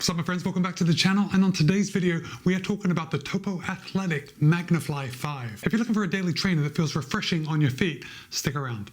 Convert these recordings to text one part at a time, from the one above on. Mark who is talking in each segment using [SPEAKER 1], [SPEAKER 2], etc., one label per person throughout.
[SPEAKER 1] What's up my friends, welcome back to the channel, and on today's video we are talking about the Topo Athletic Magnifly 5. If you're looking for a daily trainer that feels refreshing on your feet, stick around.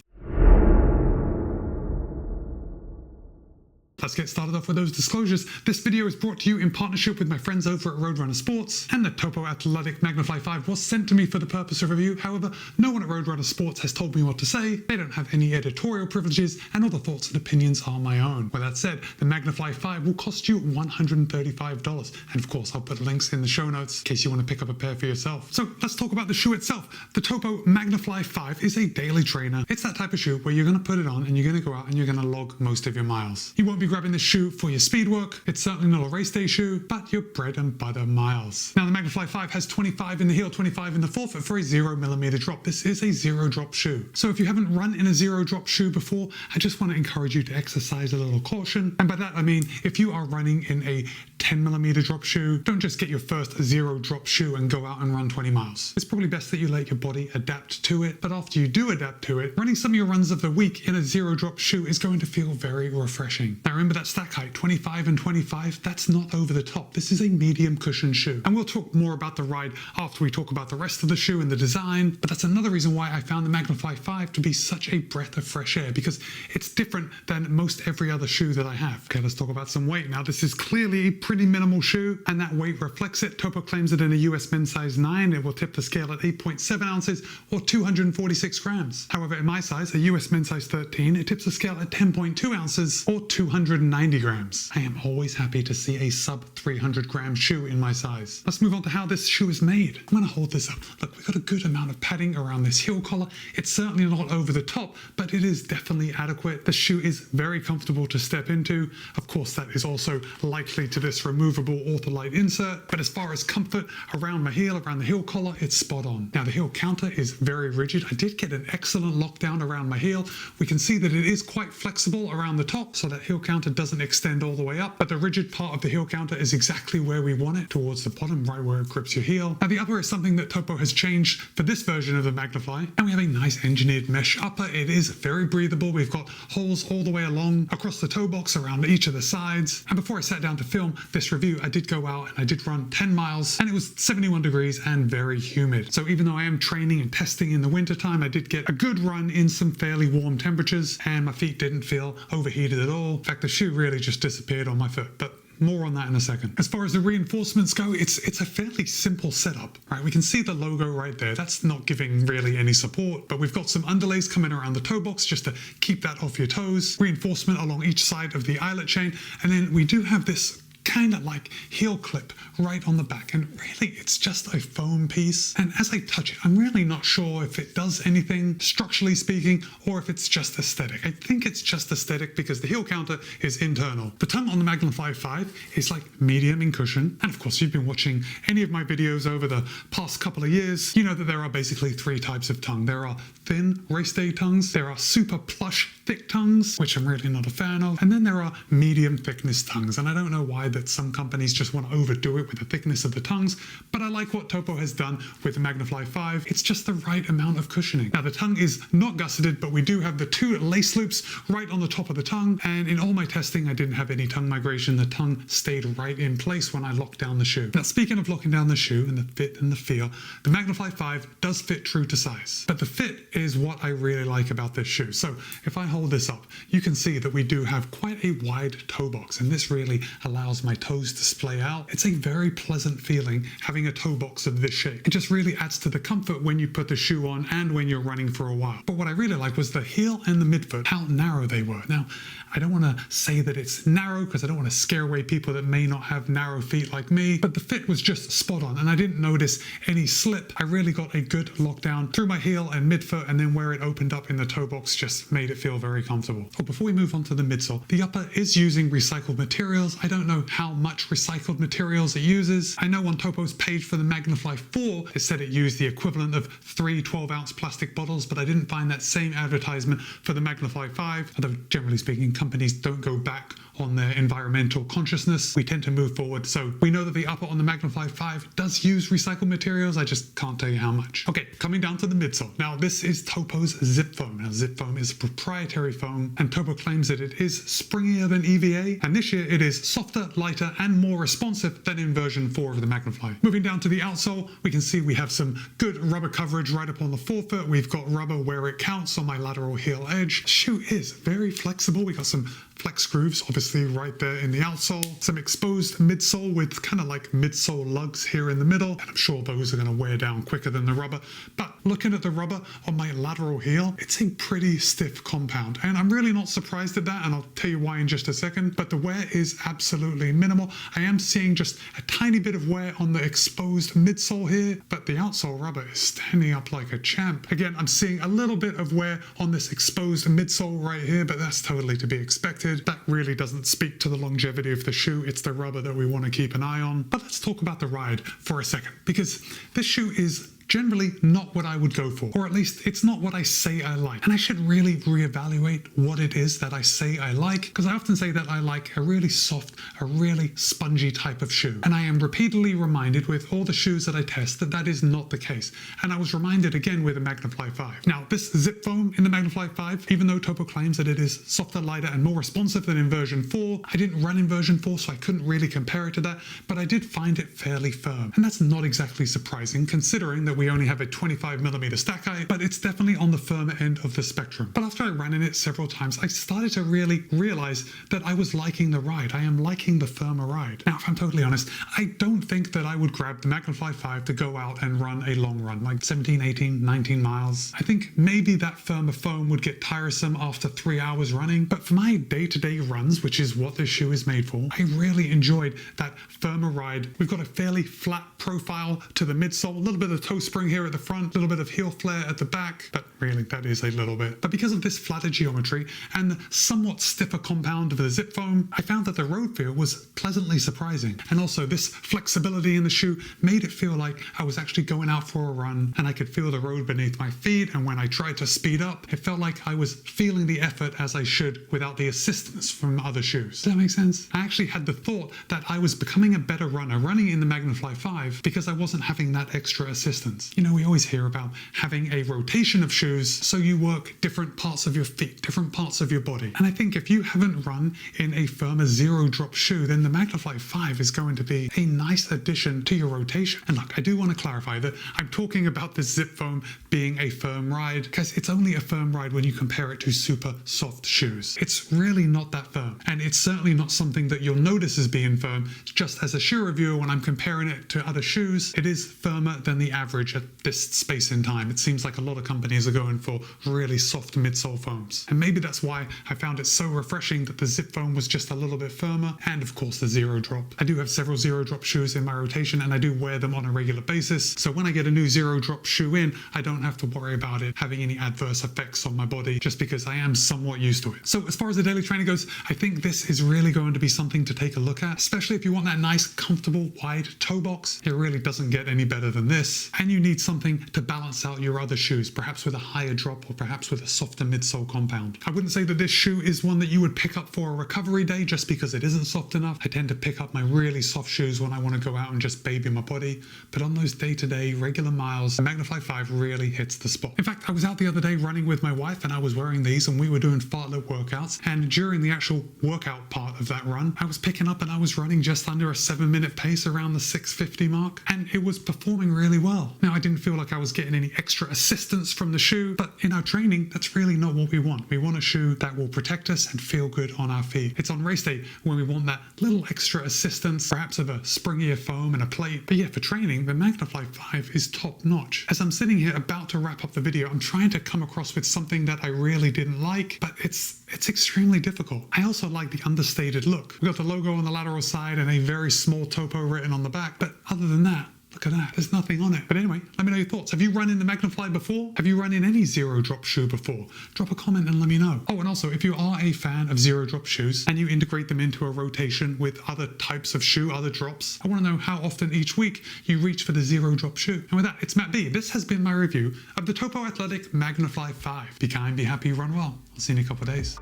[SPEAKER 1] Let's get started off with those disclosures. This video is brought to you in partnership with my friends over at Roadrunner Sports, and the Topo Athletic Magnifly 5 was sent to me for the purpose of review. However, no one at Roadrunner Sports has told me what to say. They don't have any editorial privileges, and all the thoughts and opinions are my own. With that said, the Magnifly 5 will cost you $135, and of course I'll put links in the show notes in case you want to pick up a pair for yourself. So let's talk about the shoe itself. The Topo Magnifly 5 is a daily trainer. It's that type of shoe where you're going to put it on and you're going to go out and you're going to log most of your miles. You won't be grabbing this shoe for your speed work. It's certainly not a race day shoe, but your bread and butter miles. Now the Magnifly 5 has 25 in the heel, 25 in the forefoot for a 0mm drop. This is a zero drop shoe. So if you haven't run in a zero drop shoe before, I just want to encourage you to exercise a little caution. And by that I mean, if you are running in a 10mm drop shoe, don't just get your first zero drop shoe and go out and run 20 miles. It's probably best that you let your body adapt to it, but after you do adapt to it, running some of your runs of the week in a zero drop shoe is going to feel very refreshing. Now remember that stack height, 25 and 25, that's not over the top. This is a medium cushion shoe. And we'll talk more about the ride after we talk about the rest of the shoe and the design, but that's another reason why I found the Magnifly 5 to be such a breath of fresh air, because it's different than most every other shoe that I have. Okay, let's talk about some weight. Now this is clearly a pretty minimal shoe, and that weight reflects it. Topo claims that in a US men's size 9, it will tip the scale at 8.7 ounces or 246 grams. However, in my size, a US men's size 13, it tips the scale at 10.2 ounces or 290 grams. I am always happy to see a sub 300 gram shoe in my size. Let's move on to how this shoe is made. I'm going to hold this up. Look, we've got a good amount of padding around this heel collar. It's certainly not over the top, but it is definitely adequate. The shoe is very comfortable to step into. Of course, that is also likely to this removable Ortholite insert, but as far as comfort around my heel, around the heel collar, it's spot on. Now the heel counter is very rigid. I did get an excellent lockdown around my heel. We can see that it is quite flexible around the top, so that heel counter doesn't extend all the way up, but the rigid part of the heel counter is exactly where we want it, towards the bottom, right where it grips your heel. Now the upper is something that Topo has changed for this version of the Magnifly, and we have a nice engineered mesh upper. It is very breathable. We've got holes all the way along across the toe box around each of the sides. And before I sat down to film this review, I did go out and I did run 10 miles, and it was 71 degrees and very humid. So even though I am training and testing in the winter time, I did get a good run in some fairly warm temperatures, and my feet didn't feel overheated at all. In fact, the shoe really just disappeared on my foot, but more on that in a second. As far as the reinforcements go, it's a fairly simple setup, right? We can see the logo right there. That's not giving really any support, but we've got some underlays coming around the toe box just to keep that off your toes. Reinforcement along each side of the eyelet chain, and then we do have this kind of like heel clip right on the back, and really it's just a foam piece, and as I touch it I'm really not sure if it does anything structurally speaking or if it's just aesthetic. I think it's just aesthetic because the heel counter is internal. The tongue on the Magnifly 5 is like medium in cushion, and of course if you've been watching any of my videos over the past couple of years, you know that there are basically three types of tongue. There are thin race day tongues, there are super plush thick tongues, which I'm really not a fan of, and then there are medium thickness tongues, and I don't know why that some companies just want to overdo it with the thickness of the tongues, but I like what Topo has done with the Magnifly 5. It's just the right amount of cushioning. Now the tongue is not gusseted, but we do have the two lace loops right on the top of the tongue, and in all my testing I didn't have any tongue migration. The tongue stayed right in place when I locked down the shoe. Now speaking of locking down the shoe and the fit and the feel, the Magnifly 5 does fit true to size, but the fit is what I really like about this shoe. So if I hold this up, you can see that we do have quite a wide toe box, and this really allows my toes to splay out. It's a very pleasant feeling having a toe box of this shape. It just really adds to the comfort when you put the shoe on and when you're running for a while. But what I really liked was the heel and the midfoot, how narrow they were. Now, I don't want to say that it's narrow because I don't want to scare away people that may not have narrow feet like me, but the fit was just spot on, and I didn't notice any slip. I really got a good lockdown through my heel and midfoot, and then where it opened up in the toe box just made it feel very comfortable. Oh, before we move on to the midsole, the upper is using recycled materials. I don't know how much recycled materials it uses. I know on Topo's page for the Magnifly 4, it said it used the equivalent of 3 12-ounce plastic bottles, but I didn't find that same advertisement for the Magnifly 5, although generally speaking, companies don't go back on their environmental consciousness, we tend to move forward. So we know that the upper on the Magnifly 5 does use recycled materials. I just can't tell you how much. Okay, coming down to the midsole. Now this is Topo's Zip Foam. Now Zip Foam is a proprietary foam, and Topo claims that it is springier than EVA, and this year it is softer, lighter, and more responsive than in version 4 of the Magnifly. Moving down to the outsole, we can see we have some good rubber coverage right up on the forefoot. We've got rubber where it counts on my lateral heel edge. The shoe is very flexible. We got some flex grooves obviously right there in the outsole, some exposed midsole with kind of like midsole lugs here in the middle, and I'm sure those are going to wear down quicker than the rubber. But looking at the rubber on my lateral heel, it's a pretty stiff compound, and I'm really not surprised at that, and I'll tell you why in just a second. But the wear is absolutely minimal. I am seeing just a tiny bit of wear on the exposed midsole here, but the outsole rubber is standing up like a champ. Again, I'm seeing a little bit of wear on this exposed midsole right here, but that's totally to be expected. That really doesn't speak to the longevity of the shoe. It's the rubber that we want to keep an eye on. But let's talk about the ride for a second, because this shoe is generally not what I would go for, or at least it's not what I say I like. And I should really reevaluate what it is that I say I like, because I often say that I like a really soft, a really spongy type of shoe. And I am repeatedly reminded with all the shoes that I test that that is not the case. And I was reminded again with the Magnifly 5. Now, this Zip Foam in the Magnifly 5, even though Topo claims that it is softer, lighter, and more responsive than in version 4, I didn't run in version 4, so I couldn't really compare it to that, but I did find it fairly firm. And that's not exactly surprising, considering that we only have a 25mm stack height, but it's definitely on the firmer end of the spectrum. But after I ran in it several times, I started to really realize that I was liking the ride. I am liking the firmer ride. Now, if I'm totally honest, I don't think that I would grab the Magnifly 5 to go out and run a long run, like 17, 18, 19 miles. I think maybe that firmer foam would get tiresome after 3 hours running, but for my day-to-day runs, which is what this shoe is made for, I really enjoyed that firmer ride. We've got a fairly flat profile to the midsole, a little bit of toe spring here at the front, a little bit of heel flare at the back, but really that is a little bit. But because of this flatter geometry and the somewhat stiffer compound of the Zip Foam, I found that the road feel was pleasantly surprising. And also this flexibility in the shoe made it feel like I was actually going out for a run and I could feel the road beneath my feet, and when I tried to speed up, it felt like I was feeling the effort as I should without the assistance from other shoes. Does that make sense? I actually had the thought that I was becoming a better runner running in the Magnifly 5 because I wasn't having that extra assistance. You know, we always hear about having a rotation of shoes so you work different parts of your feet, different parts of your body. And I think if you haven't run in a firmer zero drop shoe, then the Magnifly 5 is going to be a nice addition to your rotation. And look, I do want to clarify that I'm talking about the Zip Foam being a firm ride, because it's only a firm ride when you compare it to super soft shoes. It's really not that firm, and it's certainly not something that you'll notice as being firm. Just as a shoe reviewer, when I'm comparing it to other shoes, it is firmer than the average at this space in time. It seems like a lot of companies are going for really soft midsole foams, and maybe that's why I found it so refreshing that the Zip Foam was just a little bit firmer, and of course the zero drop. I do have several zero drop shoes in my rotation, and I do wear them on a regular basis, so when I get a new zero drop shoe in, I don't have to worry about it having any adverse effects on my body, just because I am somewhat used to it. So as far as the daily training goes, I think this is really going to be something to take a look at, especially if you want that nice, comfortable, wide toe box. It really doesn't get any better than this, and you need something to balance out your other shoes, perhaps with a higher drop or perhaps with a softer midsole compound. I wouldn't say that this shoe is one that you would pick up for a recovery day just because it isn't soft enough. I tend to pick up my really soft shoes when I want to go out and just baby my body, but on those day-to-day regular miles, the Magnifly 5 really hits the spot. In fact, I was out the other day running with my wife and I was wearing these, and we were doing fartlek workouts, and during the actual workout part of that run, I was picking up and I was running just under a 7-minute pace around the 6:50 mark, and it was performing really well. Now, I didn't feel like I was getting any extra assistance from the shoe, but in our training, that's really not what we want. We want a shoe that will protect us and feel good on our feet. It's on race day when we want that little extra assistance, perhaps of a springier foam and a plate. But yeah, for training, the Magnifly 5 is top notch. As I'm sitting here about to wrap up the video, I'm trying to come across with something that I really didn't like, but it's extremely difficult. I also like the understated look. We've got the logo on the lateral side and a very small Topo written on the back, but other than that, look at that, there's nothing on it. But anyway, let me know your thoughts. Have you run in the Magnifly before? Have you run in any zero drop shoe before? Drop a comment and let me know. Oh, and also, if you are a fan of zero drop shoes and you integrate them into a rotation with other types of shoe, other drops, I want to know how often each week you reach for the zero drop shoe. And with that, it's Matt B. This has been my review of the Topo Athletic Magnifly 5. Be kind, be happy, run well. I'll see you in a couple of days.